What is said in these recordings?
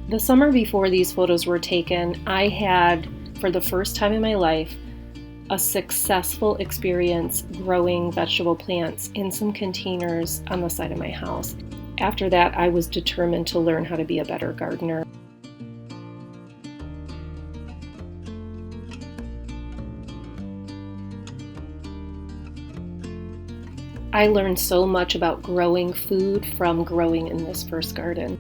The summer before these photos were taken, I had, for the first time in my life, a successful experience growing vegetable plants in some containers on the side of my house. After that, I was determined to learn how to be a better gardener. I learned so much about growing food from growing in this first garden.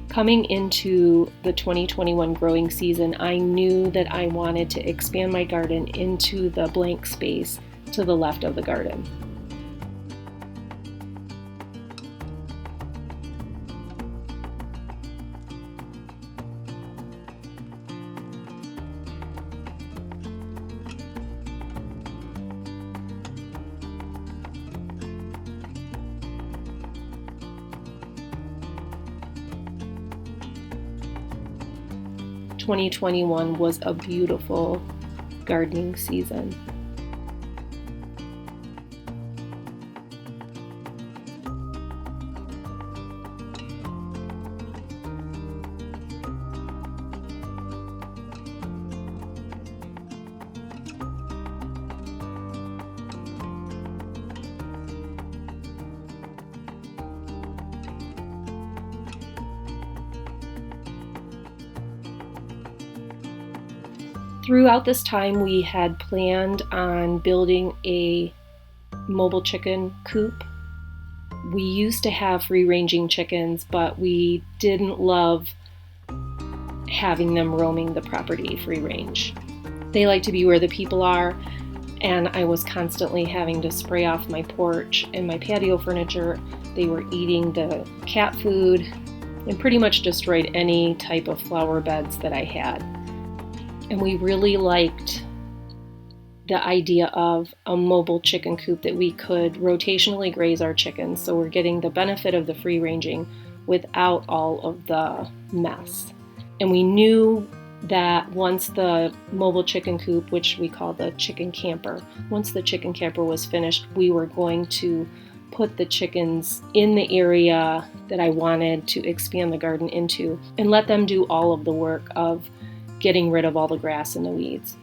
Coming into the 2021 growing season, I knew that I wanted to expand my garden into the blank space to the left of the garden. "2021 was a beautiful gardening season." Throughout this time, we had planned on building a mobile chicken coop. We used to have free-ranging chickens, but we didn't love having them roaming the property free range. They like to be where the people are, and I was constantly having to spray off my porch and my patio furniture. They were eating the cat food and pretty much destroyed any type of flower beds that I had. And we really liked the idea of a mobile chicken coop that we could rotationally graze our chickens, so we're getting the benefit of the free ranging without all of the mess. And we knew that once the mobile chicken coop, which we call the chicken camper, once the chicken camper was finished, we were going to put the chickens in the area that I wanted to expand the garden into and let them do all of the work of getting rid of all the grass and the weeds.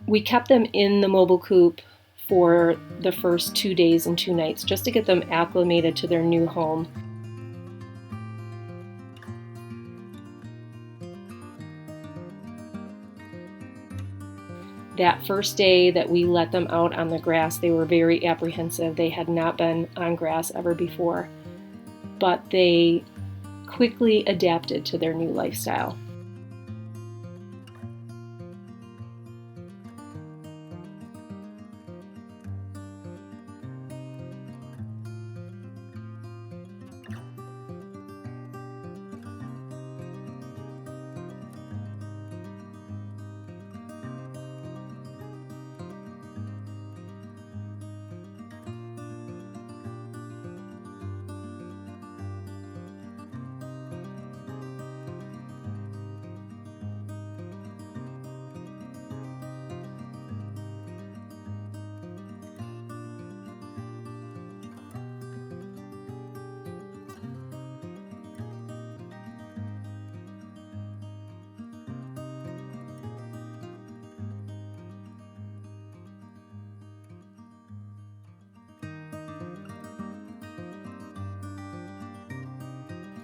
We kept them in the mobile coop for the first 2 days and 2 nights just to get them acclimated to their new home. That first day that we let them out on the grass, they were very apprehensive. They had not been on grass ever before, but they quickly adapted to their new lifestyle.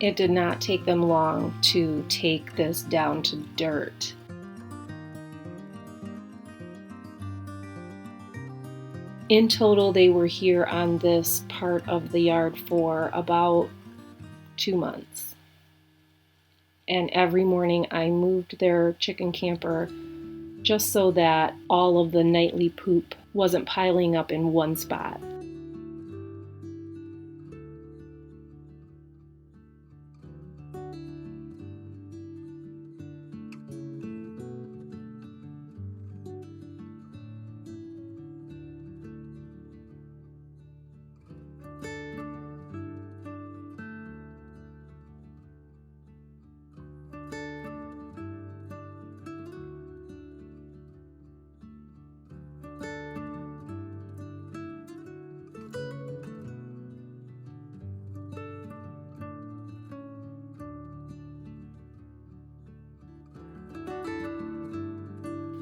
It did not take them long to take this down to dirt. In total, they were here on this part of the yard for about 2 months. And every morning I moved their chicken camper just so that all of the nightly poop wasn't piling up in one spot.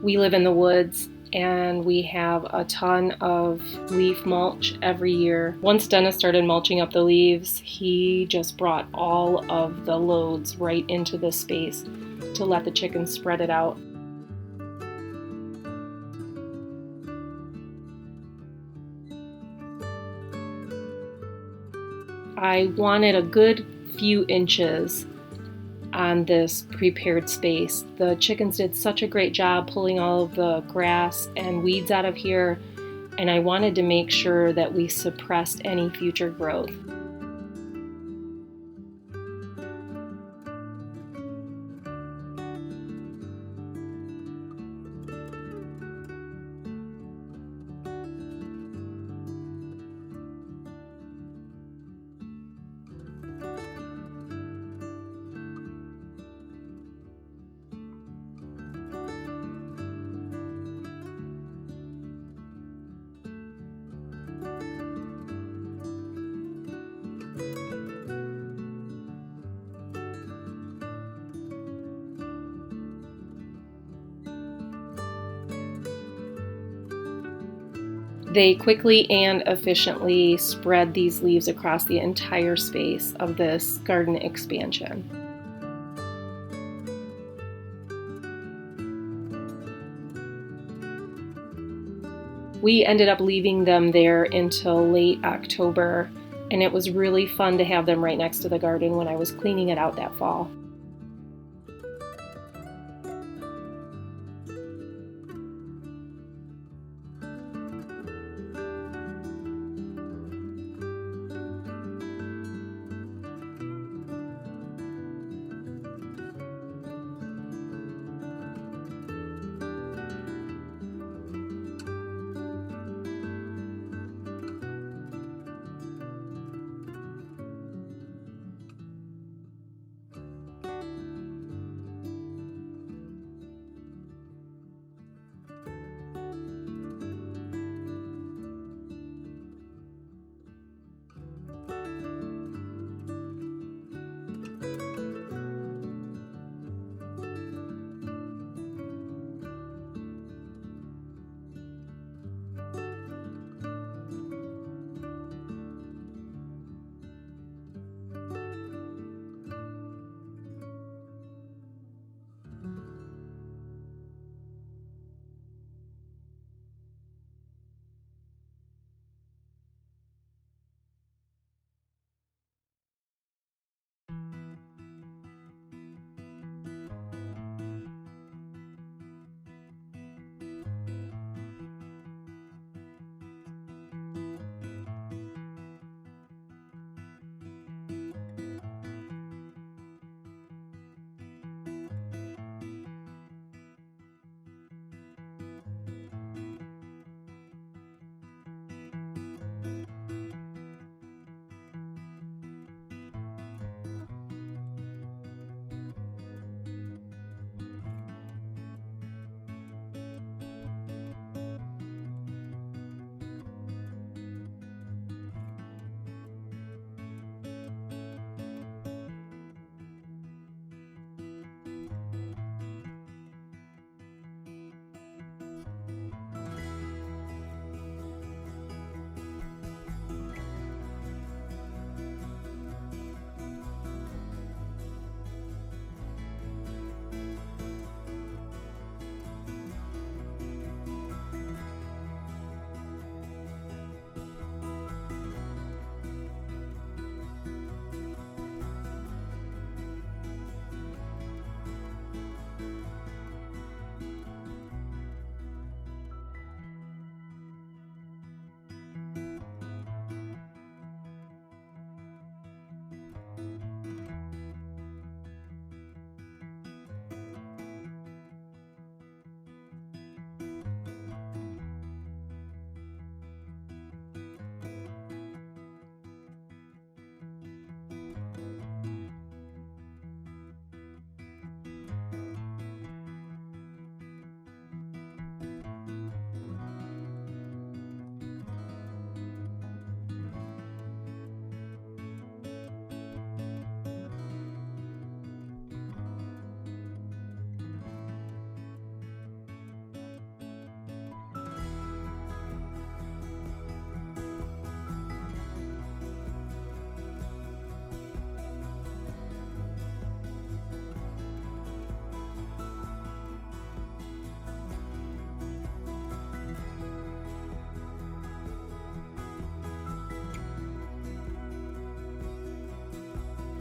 We live in the woods and we have a ton of leaf mulch every year. Once Dennis started mulching up the leaves, he just brought all of the loads right into this space to let the chickens spread it out. I wanted a good few inches on this prepared space. The chickens did such a great job pulling all of the grass and weeds out of here, and I wanted to make sure that we suppressed any future growth. They quickly and efficiently spread these leaves across the entire space of this garden expansion. We ended up leaving them there until late October, and it was really fun to have them right next to the garden when I was cleaning it out that fall.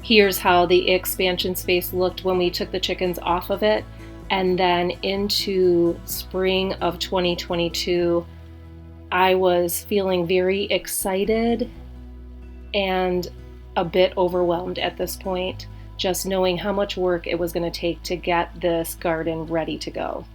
Here's how the expansion space looked when we took the chickens off of it. And then into spring of 2022, I was feeling very excited and a bit overwhelmed at this point, just knowing how much work it was going to take to get this garden ready to go.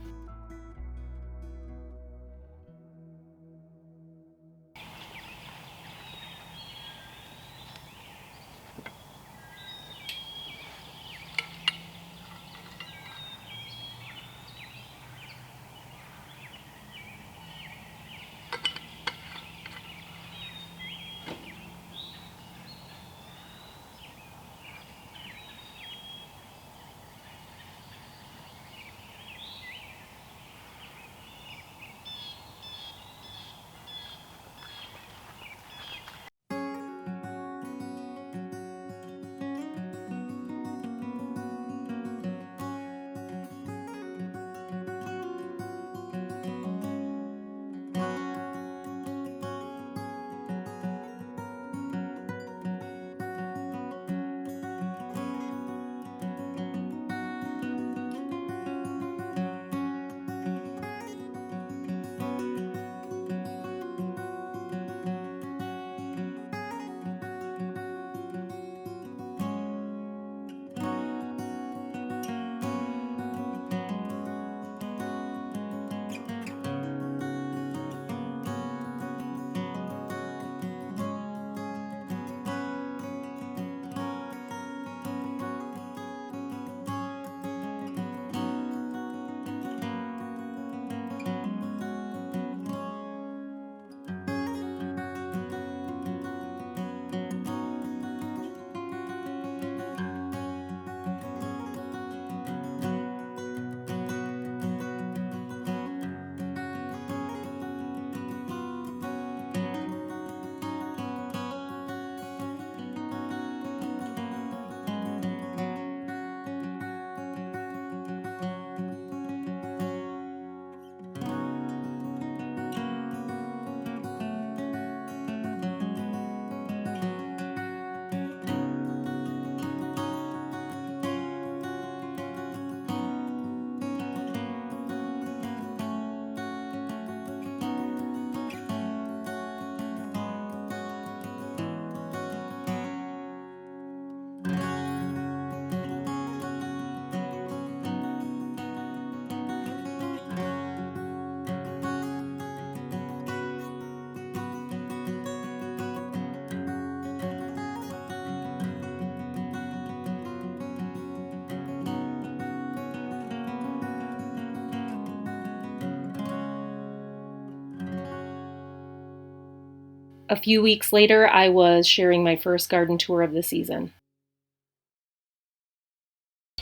A few weeks later, I was sharing my first garden tour of the season.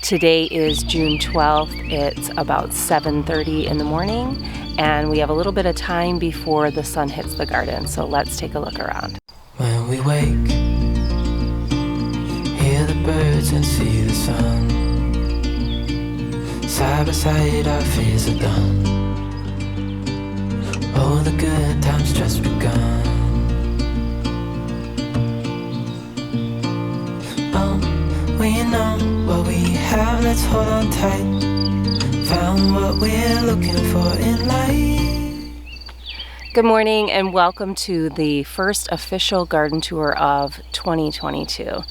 Today is June 12th. It's about 7:30 in the morning, and we have a little bit of time before the sun hits the garden, so let's take a look around. When we wake, hear the birds and see the sun. Side by side our fears are done. Oh, the good times just begun. We know what we have, let's hold on tight. Found what we're looking for in life. Good morning and welcome to the first official garden tour of 2022.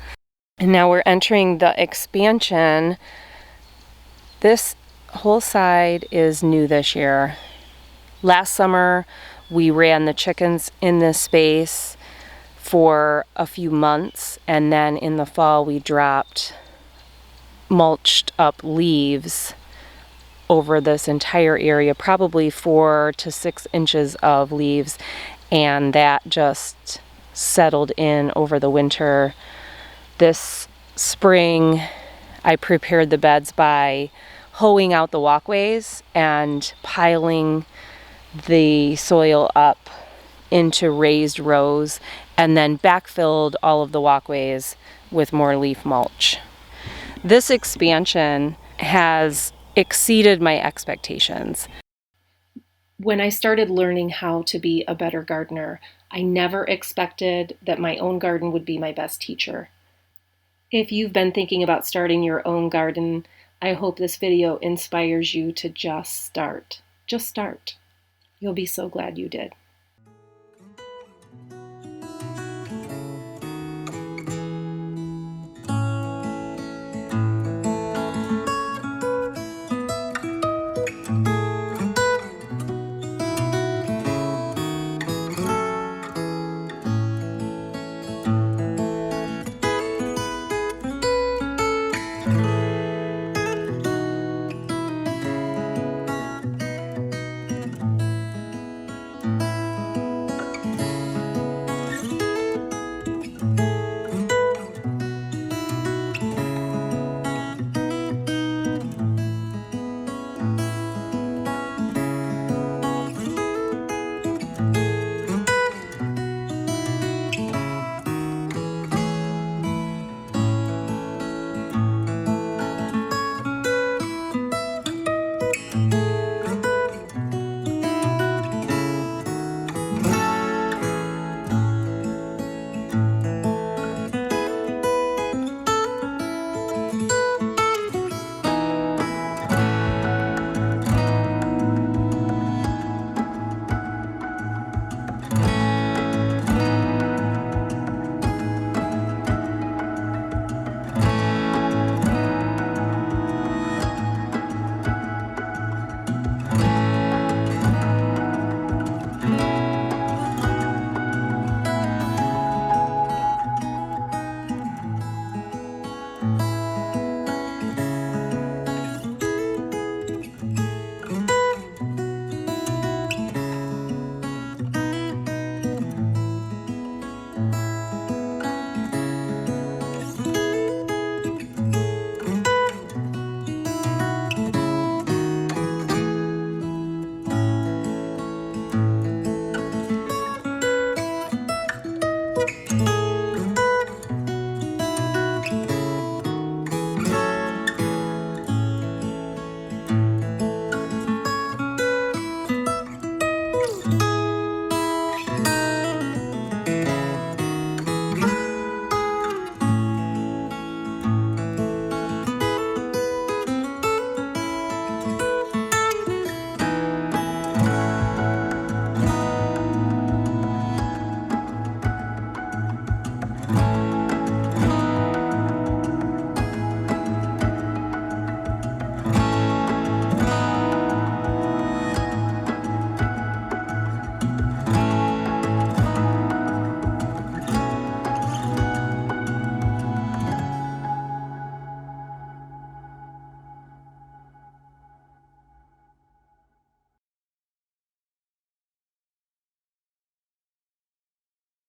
And now we're entering the expansion. This whole side is new this year. Last summer we ran the chickens in this space for a few months, and then in the fall we dropped mulched up leaves over this entire area, probably 4 to 6 inches of leaves, and that just settled in over the winter. This spring I prepared the beds by hoeing out the walkways and piling the soil up into raised rows, and then backfilled all of the walkways with more leaf mulch. This expansion has exceeded my expectations. When I started learning how to be a better gardener, I never expected that my own garden would be my best teacher. If you've been thinking about starting your own garden, I hope this video inspires you to just start. Just start. You'll be so glad you did.